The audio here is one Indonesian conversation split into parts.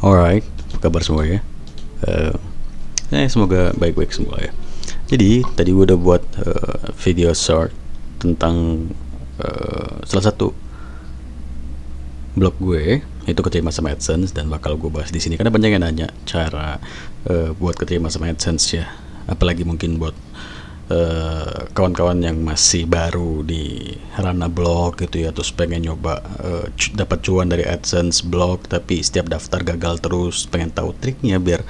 Alright, apa kabar semua ya? Semoga baik-baik semua ya. Jadi tadi gue udah buat video short tentang salah satu blog gue, itu keterima sama AdSense, dan bakal gue bahas di sini karena banyak yang nanya cara buat keterima sama AdSense ya. Apalagi mungkin buat kawan-kawan yang masih baru di ranah blog gitu ya, terus pengen nyoba dapat cuan dari AdSense blog, tapi setiap daftar gagal terus, pengen tahu triknya biar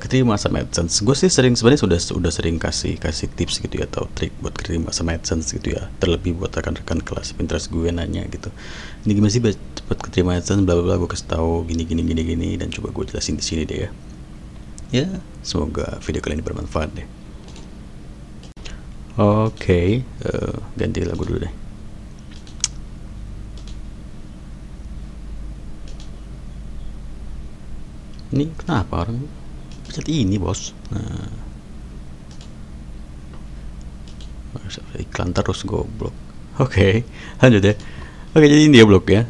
keterima sama AdSense. Gue sih sebenarnya sudah sering kasih tips gitu ya, atau trik buat keterima sama AdSense gitu ya, terlebih buat rekan-rekan kelas Pinterest gue nanya gitu, ini gimana sih cepet keterima AdSense bla bla bla. Gue kasih tahu gini dan coba gue jelasin di sini deh ya. Ya, semoga video kali ini bermanfaat deh. Oke, ganti lagu dulu deh. Ini kenapa orang pencet ini, bos? Nah, iklan terus, goblok. Oke, lanjut ya. Oke, jadi ini dia blog ya,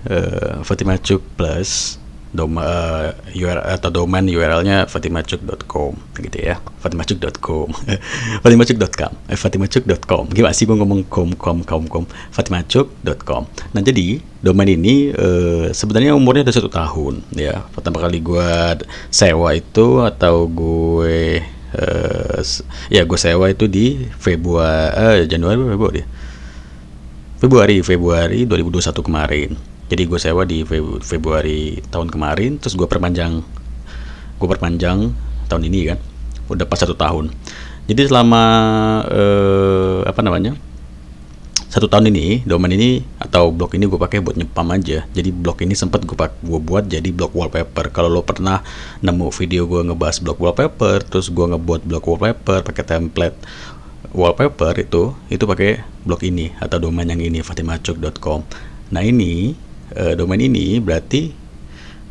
Fatimacuk plus URL atau domain URL-nya fatimacuk.com gitu ya, fatimacuk.com fatimacuk.com fatimacuk.com. Gimana sih gue ngomong kom fatimacuk.com. Nah, jadi domain ini sebenarnya umurnya udah 1 tahun ya. Pertama kali gue sewa itu, atau gue gue sewa itu di Februari 2021 kemarin. Jadi gue sewa di Februari tahun kemarin, terus gue perpanjang tahun ini kan, udah pas 1 tahun. Jadi selama 1 tahun ini, domain ini atau blog ini gue pakai buat nyepam aja. Jadi blog ini sempat gue buat jadi blog wallpaper. Kalau lo pernah nemu video gue ngebahas blog wallpaper, terus gue ngebuat blog wallpaper pakai template wallpaper, itu pakai blog ini atau domain yang ini, fatimacuk.com. Nah, ini domain ini berarti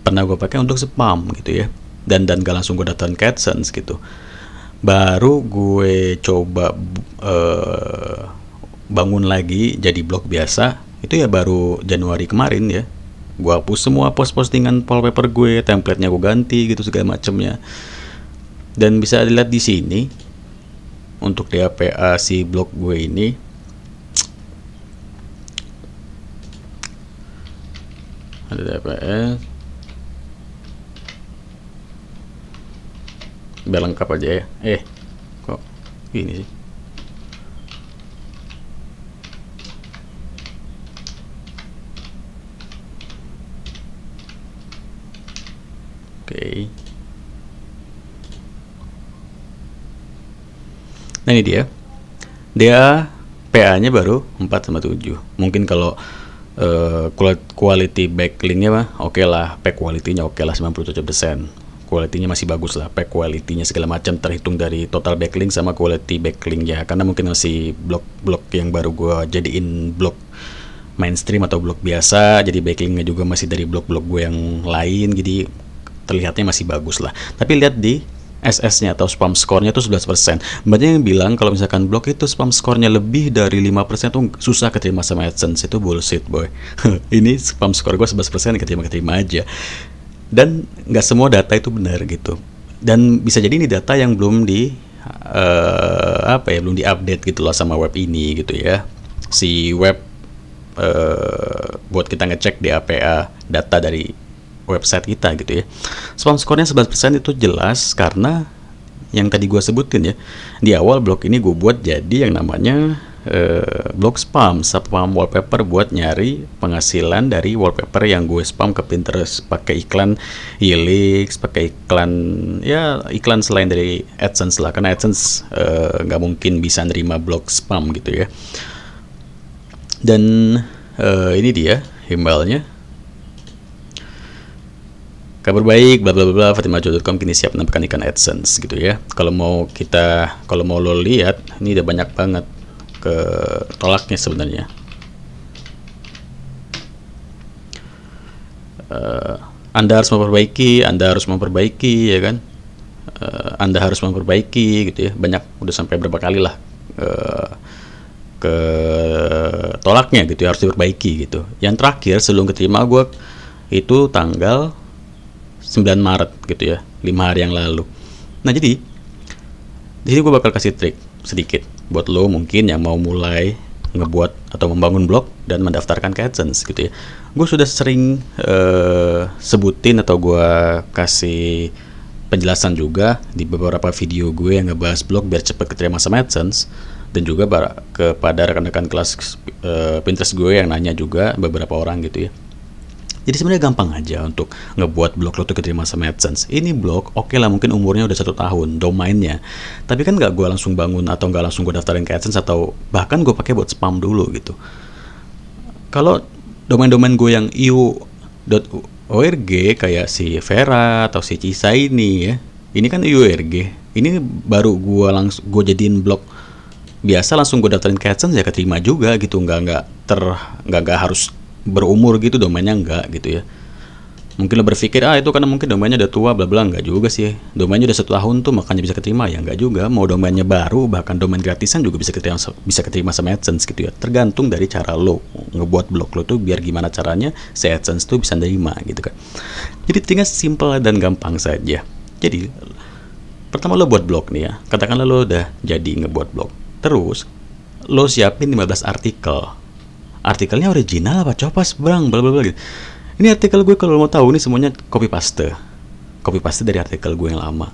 pernah gue pakai untuk spam gitu ya, dan gak langsung gue daftarin ke AdSense gitu. Baru gue coba bangun lagi jadi blog biasa itu ya baru Januari kemarin ya. Gue hapus semua postingan wallpaper gue, template-nya gue ganti gitu segala macemnya. Dan bisa dilihat di sini untuk DAPA si blog gue ini. Ada DPS, biar lengkap aja ya. Kok gini sih? Oke. Nah, ini dia PA-nya baru 4/7. Mungkin kalau quality backlinknya mah oke lah, pack quality-nya oke lah 97%. Quality-nya masih bagus lah, pack quality-nya segala macam terhitung dari total backlink sama quality backlink-nya. Karena mungkin masih blog yang baru gua jadiin blog mainstream atau blog biasa, jadi backlink-nya juga masih dari blog-blog gue yang lain, jadi terlihatnya masih bagus lah. Tapi lihat di SS-nya atau spam score-nya itu 11%. Banyak yang bilang kalau misalkan blog itu spam score-nya lebih dari 5% tuh susah keterima sama AdSense. Itu bullshit, boy. Ini spam score gue 11%, keterima aja. Dan nggak semua data itu benar gitu. Dan bisa jadi ini data yang belum belum diupdate gitu loh sama web ini gitu ya. Si web buat kita ngecek di APA data dari website kita gitu ya. Spam score-nya 11% itu jelas karena yang tadi gue sebutin ya. Di awal blog ini gue buat jadi yang namanya blog spam wallpaper, buat nyari penghasilan dari wallpaper yang gue spam ke Pinterest pakai iklan Helix, pakai iklan selain dari AdSense lah, karena AdSense nggak mungkin bisa nerima blog spam gitu ya. Dan ini dia emailnya. Kabar baik, bla bla bla, fatimacuk.com kini siap menampilkan iklan AdSense gitu ya. Kalau mau lo lihat, ini udah banyak banget ke tolaknya sebenarnya. Anda harus memperbaiki ya kan. Anda harus memperbaiki gitu ya. Banyak, udah sampai berapa kali lah ke tolaknya gitu ya, harus diperbaiki gitu. Yang terakhir sebelum keterima gue itu tanggal 9 Maret gitu ya, 5 hari yang lalu. Nah jadi di sini gue bakal kasih trik sedikit buat lo mungkin yang mau mulai ngebuat atau membangun blog dan mendaftarkan ke AdSense gitu ya. Gue sudah sering sebutin atau gue kasih penjelasan juga di beberapa video gue yang ngebahas blog biar cepat keterima sama AdSense, dan juga kepada rekan-rekan kelas Pinterest gue yang nanya juga beberapa orang gitu ya. Jadi sebenarnya gampang aja untuk ngebuat blog lo tuh keterima sama AdSense. Ini blog oke lah mungkin umurnya udah 1 tahun domainnya, tapi kan nggak gue langsung bangun atau nggak langsung gue daftarin ke AdSense, atau bahkan gue pakai buat spam dulu gitu. Kalau domain-domain gue yang iu.org kayak si Vera atau si Cisa ini ya, ini kan iu.org, ini baru gue jadiin blog biasa, langsung gue daftarin ke AdSense ya keterima juga gitu, nggak harus berumur gitu domainnya, enggak gitu ya. Mungkin lo berpikir itu karena mungkin domainnya udah tua bla bla, enggak juga sih. Domainnya udah 1 tahun tuh makanya bisa keterima, ya enggak juga. Mau domainnya baru bahkan domain gratisan juga bisa keterima sama AdSense gitu ya. Tergantung dari cara lo ngebuat blog lo tuh biar gimana caranya si AdSense tuh bisa nerima gitu kan. Jadi tinggal simple dan gampang saja. Jadi pertama lo buat blog nih ya, katakanlah lo udah jadi ngebuat blog, terus lo siapin 15 artikelnya original apa copas bang bla bla bla gitu. Ini artikel gue kalau mau tahu ini semuanya copy paste dari artikel gue yang lama.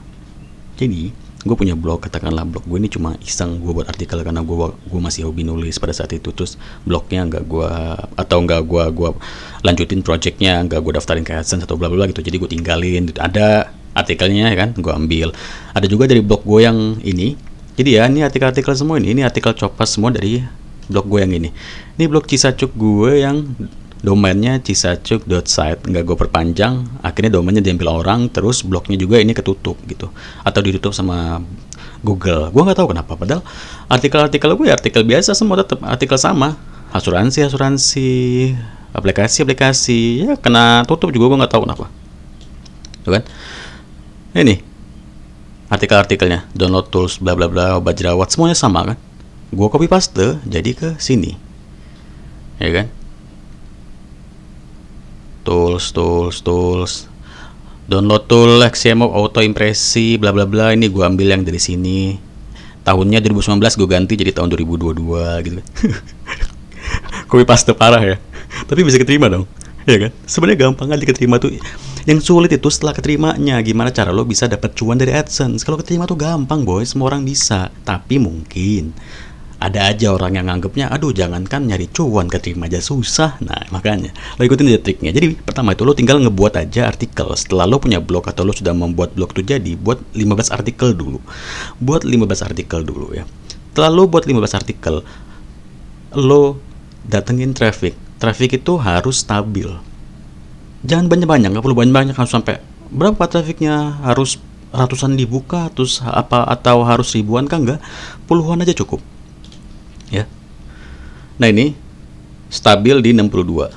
Jadi gue punya blog, katakanlah blog gue ini cuma iseng gue buat artikel karena gue masih hobi nulis pada saat itu, terus blognya nggak gue lanjutin projectnya, nggak gue daftarin ke AdSense atau bla bla gitu, jadi gue tinggalin. Ada artikelnya ya kan, gue ambil. Ada juga dari blog gue yang ini. Jadi ya ini artikel semua ini artikel copas semua dari blog gue yang ini. Ini blog Cisacuk gue yang domainnya cisacuk.site, nggak gue perpanjang, akhirnya domainnya diambil orang, terus blognya juga ini ketutup gitu, atau ditutup sama Google. Gue nggak tahu kenapa, padahal artikel gue artikel biasa semua, tetap artikel sama, asuransi, aplikasi ya kena tutup juga, gue nggak tahu kenapa. Tuh kan, ini artikelnya, download tools bla bla bla, obat jerawat, semuanya sama kan. Gue copy paste jadi ke sini, ya kan. Tools, download tool XML auto impresi bla bla bla, ini gue ambil yang dari sini. Tahunnya 2019 gue ganti jadi tahun 2022 gitu. Copy paste parah ya, tapi bisa keterima dong, ya kan. Sebenarnya gampang aja keterima tuh. Yang sulit itu setelah keterimanya, gimana cara lo bisa dapat cuan dari AdSense. Kalau keterima tuh gampang boy, semua orang bisa. Tapi mungkin ada aja orang yang nganggapnya, aduh jangankan nyari cuan, keterima aja susah. Nah makanya lo ikutin aja triknya. Jadi pertama itu lo tinggal ngebuat aja artikel. Setelah lo punya blog atau lo sudah membuat blog tuh jadi, buat 15 artikel dulu. Ya. Setelah lo buat 15 artikel, lo datengin traffic. Traffic itu harus stabil. Jangan banyak-banyak, nggak perlu banyak-banyak, harus sampai berapa trafficnya, harus ratusan dibuka, terus atau harus ribuan kan, enggak, puluhan aja cukup ya. Nah ini stabil di 62.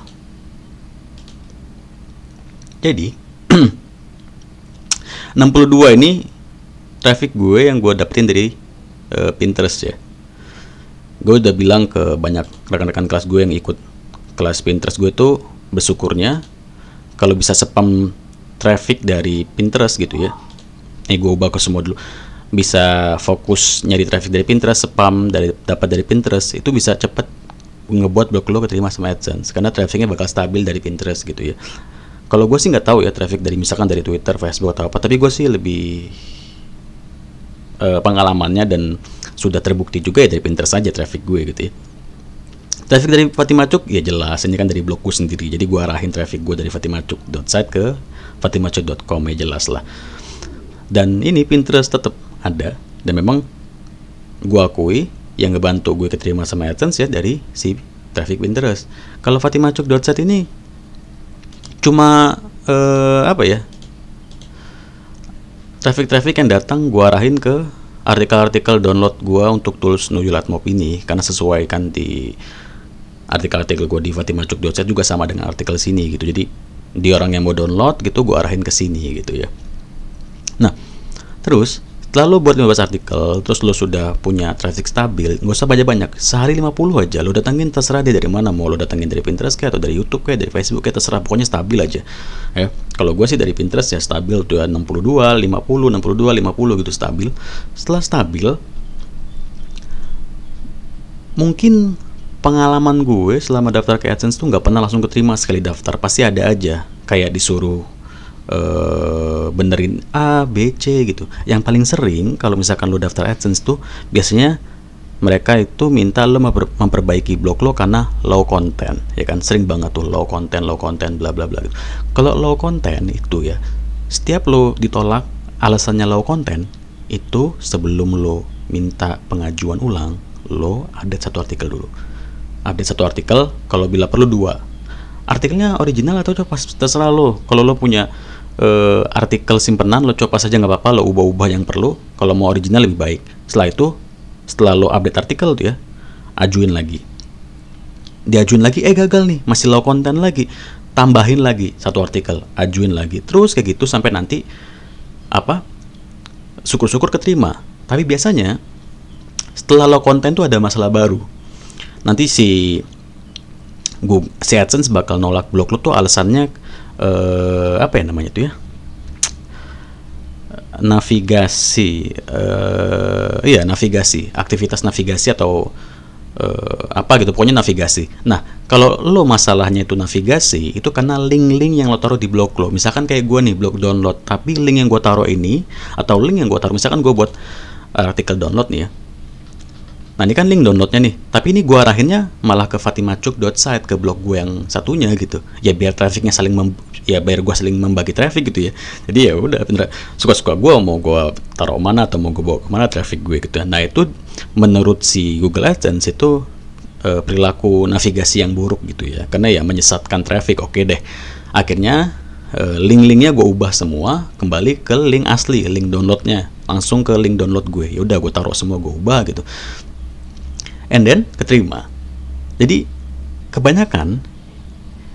Jadi 62 ini traffic gue yang gue dapetin dari Pinterest ya. Gue udah bilang ke banyak rekan-rekan kelas gue yang ikut kelas Pinterest gue tuh, bersyukurnya kalau bisa spam traffic dari Pinterest gitu ya. Ini gue ubah ke semua dulu. Bisa fokus nyari traffic dari Pinterest, spam dapat dari Pinterest, itu bisa cepet ngebuat blog lo keterima sama AdSense karena trafficnya bakal stabil dari Pinterest gitu ya. Kalau gue sih nggak tahu ya traffic dari misalkan dari Twitter, Facebook atau apa, tapi gue sih lebih pengalamannya dan sudah terbukti juga ya dari Pinterest aja traffic gue gitu ya. Traffic dari Fatimacuk ya jelas, ini kan dari blogku sendiri, jadi gue arahin traffic gue dari fatimacuk.site ke fatimacuk.com ya jelas lah. Dan ini Pinterest tetap ada, dan memang gue akui yang ngebantu gue keterima sama AdSense ya dari si traffic Pinterest. Kalau fatimacuk.site ini cuma traffic yang datang gue arahin ke artikel-artikel download gue untuk tools Nuyulatmop ini, karena sesuai kan di artikel-artikel gue di fatimacuk.site juga sama dengan artikel sini gitu. Jadi di orang yang mau download gitu gue arahin ke sini gitu ya. Nah terus Setelah lo buat 15 artikel, terus lo sudah punya traffic stabil, nggak usah banyak-banyak. Sehari 50 aja, lo datengin terserah dia dari mana. Mau lo datengin dari Pinterest kayak, atau dari YouTube kayak, dari Facebook kayak, terserah. Pokoknya stabil aja. Ya, kalau gue sih dari Pinterest ya stabil tuh ya, 62, 50, 62, 50 gitu stabil. Setelah stabil, mungkin pengalaman gue selama daftar ke AdSense tuh nggak pernah langsung keterima sekali daftar. Pasti ada aja kayak disuruh benerin A, B, C gitu. Yang paling sering kalau misalkan lo daftar AdSense tuh biasanya mereka itu minta lo memperbaiki blog lo karena low content, ya kan? Sering banget tuh low content, bla bla bla gitu. Kalau low content itu ya, setiap lo ditolak alasannya low content itu, sebelum lo minta pengajuan ulang, lo update satu artikel dulu. Update satu artikel, kalau bila perlu 2. Artikelnya original atau coba terserah lo. Kalau lo punya artikel simpenan, lo coba saja nggak apa-apa, lo ubah-ubah yang perlu. Kalau mau original lebih baik. Setelah itu, setelah lo update artikel tuh ya, ajuin lagi. Diajuin lagi, gagal nih, masih low content lagi. Tambahin lagi satu artikel, ajuin lagi. Terus kayak gitu sampai nanti syukur-syukur keterima. Tapi biasanya setelah low content tuh ada masalah baru. Nanti si AdSense bakal nolak blog lo tuh alasannya apa ya namanya tuh ya, navigasi, navigasi, aktivitas navigasi atau apa gitu, pokoknya navigasi. Nah, kalau lo masalahnya itu navigasi, itu karena link-link yang lo taruh di blog lo. Misalkan kayak gue nih, blog download, tapi link yang gue taruh ini, atau link yang gue taruh, misalkan gue buat artikel download nih ya. Nah, ini kan link downloadnya nih, tapi ini gue arahinnya malah ke fatimachuk.site, ke blog gue yang satunya gitu. Ya biar trafficnya biar gue saling membagi traffic gitu ya. Jadi ya udah, bener, suka-suka gue mau gue taruh mana atau mau gue bawa kemana traffic gue gitu. Nah, itu menurut si Google AdSense itu perilaku navigasi yang buruk gitu ya, karena ya menyesatkan traffic. Oke deh, akhirnya link-linknya gue ubah semua kembali ke link asli, link downloadnya langsung ke link download gue. Ya udah, gue taruh semua, gue ubah gitu. And then keterima. Jadi kebanyakan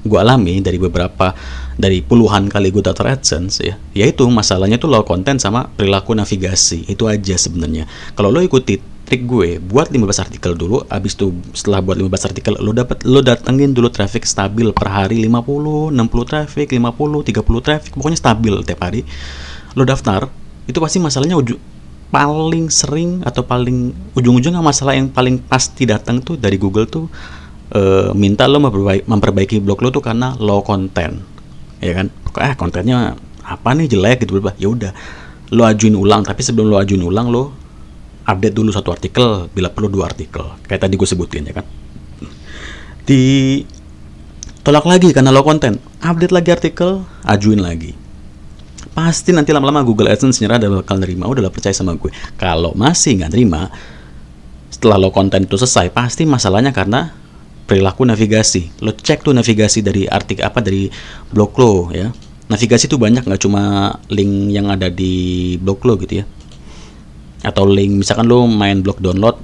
gue alami dari puluhan kali gue daftar AdSense ya, yaitu masalahnya tuh low content sama perilaku navigasi. Itu aja sebenarnya. Kalau lo ikuti trik gue, buat 15 artikel dulu, abis itu setelah buat 15 artikel lo datengin dulu traffic stabil per hari, 50, 60 traffic, 50, 30 traffic, pokoknya stabil tiap hari. Lo daftar, itu pasti masalahnya paling sering atau paling ujung-ujungnya masalah yang paling pasti datang tuh dari Google tuh minta lo memperbaiki blog lo tuh karena low content, ya kan? Kontennya apa nih, jelek gitu, ya udah lo ajuin ulang. Tapi sebelum lo ajuin ulang, lo update dulu satu artikel, bila perlu 2 artikel kayak tadi gue sebutin, ya kan? Ditolak lagi karena low content, update lagi artikel, ajuin lagi. Pasti nanti lama-lama Google AdSense nyerah dan bakal nerima. Udahlah, percaya sama gue. Kalau masih nggak nerima setelah lo konten itu selesai, pasti masalahnya karena perilaku navigasi. Lo cek tuh navigasi dari dari blog lo ya. Navigasi tuh banyak, nggak cuma link yang ada di blog lo gitu ya. Atau link, misalkan lo main blog download,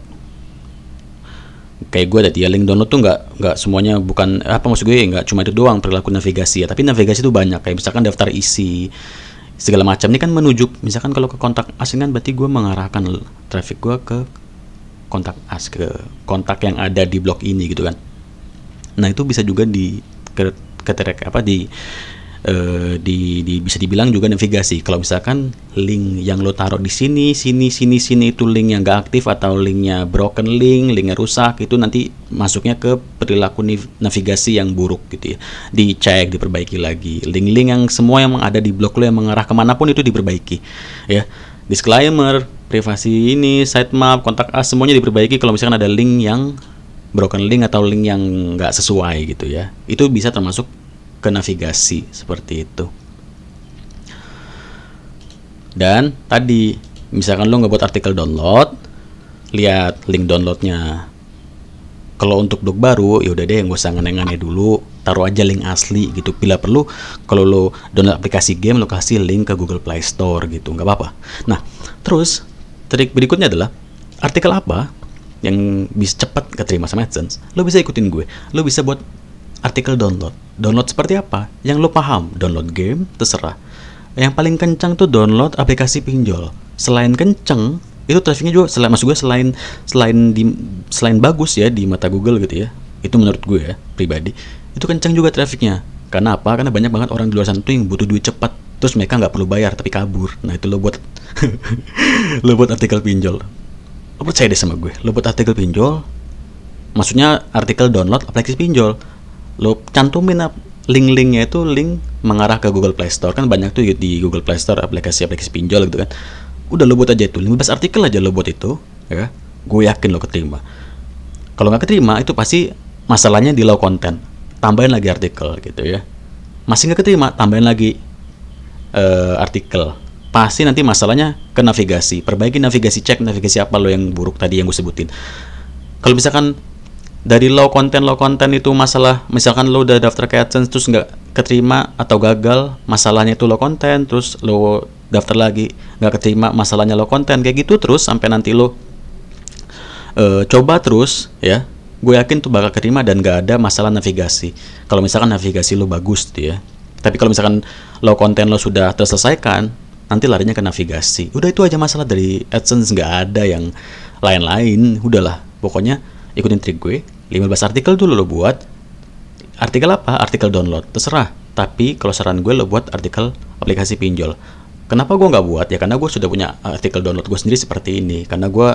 kayak gue tadi ya, link download tuh nggak semuanya, bukan maksud gue nggak cuma itu doang perilaku navigasi ya, tapi navigasi tuh banyak. Kayak misalkan daftar isi segala macam ini kan menuju, misalkan kalau ke kontak asing kan berarti gue mengarahkan traffic gue ke kontak ke kontak yang ada di blog ini gitu kan. Nah, itu bisa juga bisa dibilang juga navigasi. Kalau misalkan link yang lo taruh di sini itu link yang gak aktif, atau linknya broken linknya rusak, itu nanti masuknya ke perilaku navigasi yang buruk gitu ya. Dicek, diperbaiki lagi. Link-link yang semua yang ada di blog lo yang mengarah kemanapun itu diperbaiki ya. Disclaimer, privasi ini, sitemap, kontak us, semuanya diperbaiki. Kalau misalkan ada link yang broken link atau link yang gak sesuai gitu ya, itu bisa termasuk ke navigasi seperti itu. Dan tadi misalkan lo ngebuat artikel download, lihat link downloadnya. Kalau untuk blog baru, ya udah deh, nggak usah aneh-aneh dulu, taruh aja link asli gitu. Bila perlu, kalau lo download aplikasi game, lo kasih link ke Google Play Store gitu, nggak apa-apa. Nah, terus trik berikutnya adalah artikel apa yang bisa cepat keterima sama AdSense. Lo bisa ikutin gue, lo bisa buat artikel download seperti apa yang lo paham. Download game, terserah. Yang paling kencang tuh download aplikasi pinjol. Selain kenceng, itu trafficnya juga maksud gue selain bagus ya di mata Google gitu ya. Itu menurut gue ya pribadi. Itu kencang juga trafficnya. Karena apa? Karena banyak banget orang di luar sana tuh yang butuh duit cepat. Terus mereka nggak perlu bayar tapi kabur. Nah itu lo buat lo buat artikel pinjol. Lo percaya deh sama gue. Lo buat artikel pinjol. Maksudnya artikel download aplikasi pinjol. Lo cantumin link-linknya itu link mengarah ke Google Play Store. Kan banyak tuh di Google Play Store aplikasi-aplikasi pinjol gitu kan. Udah lo buat aja itu 15 artikel aja lo buat itu ya. Gue yakin lo keterima. Kalau nggak keterima itu pasti masalahnya di low content. Tambahin lagi artikel gitu ya. Masih nggak keterima, tambahin lagi artikel. Pasti nanti masalahnya ke navigasi. Perbaiki navigasi, cek navigasi apa lo yang buruk tadi yang gue sebutin. Kalau misalkan dari low content itu masalah, misalkan lo udah daftar ke AdSense terus nggak keterima atau gagal, masalahnya itu low content, terus lo daftar lagi nggak keterima, masalahnya low content, kayak gitu terus sampai nanti lo coba terus ya. Gue yakin tuh bakal keterima dan nggak ada masalah navigasi. Kalau misalkan navigasi lo bagus tuh ya. Tapi kalau misalkan low content lo sudah terselesaikan, nanti larinya ke navigasi. Udah itu aja masalah dari AdSense, nggak ada yang lain-lain. Udahlah, pokoknya ikutin trik gue. 15 artikel dulu lo buat. Artikel apa? Artikel download. Terserah. Tapi kalau saran gue lo buat artikel aplikasi pinjol. Kenapa gue nggak buat? Ya karena gue sudah punya artikel download gue sendiri seperti ini. Karena gue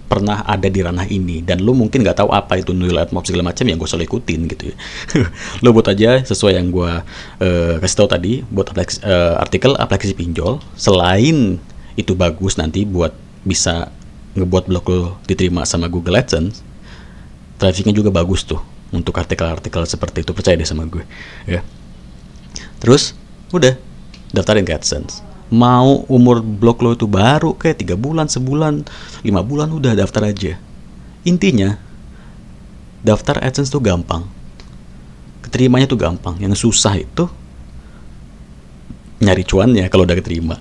pernah ada di ranah ini dan lo mungkin nggak tahu apa itu nilai admob segala macam yang gue selalu ikutin gitu ya. Lo buat aja sesuai yang gue kasih tahu tadi, buat artikel aplikasi pinjol. Selain itu bagus nanti buat bisa ngebuat blog lo diterima sama Google AdSense, trafficnya juga bagus tuh untuk artikel-artikel seperti itu, percaya deh sama gue ya. Terus udah daftarin ke AdSense. Mau umur blog lo itu baru kayak 3 bulan, sebulan, 5 bulan, udah daftar aja. Intinya daftar AdSense tuh gampang, keterimanya tuh gampang. Yang susah itu nyari cuannya kalau udah keterima.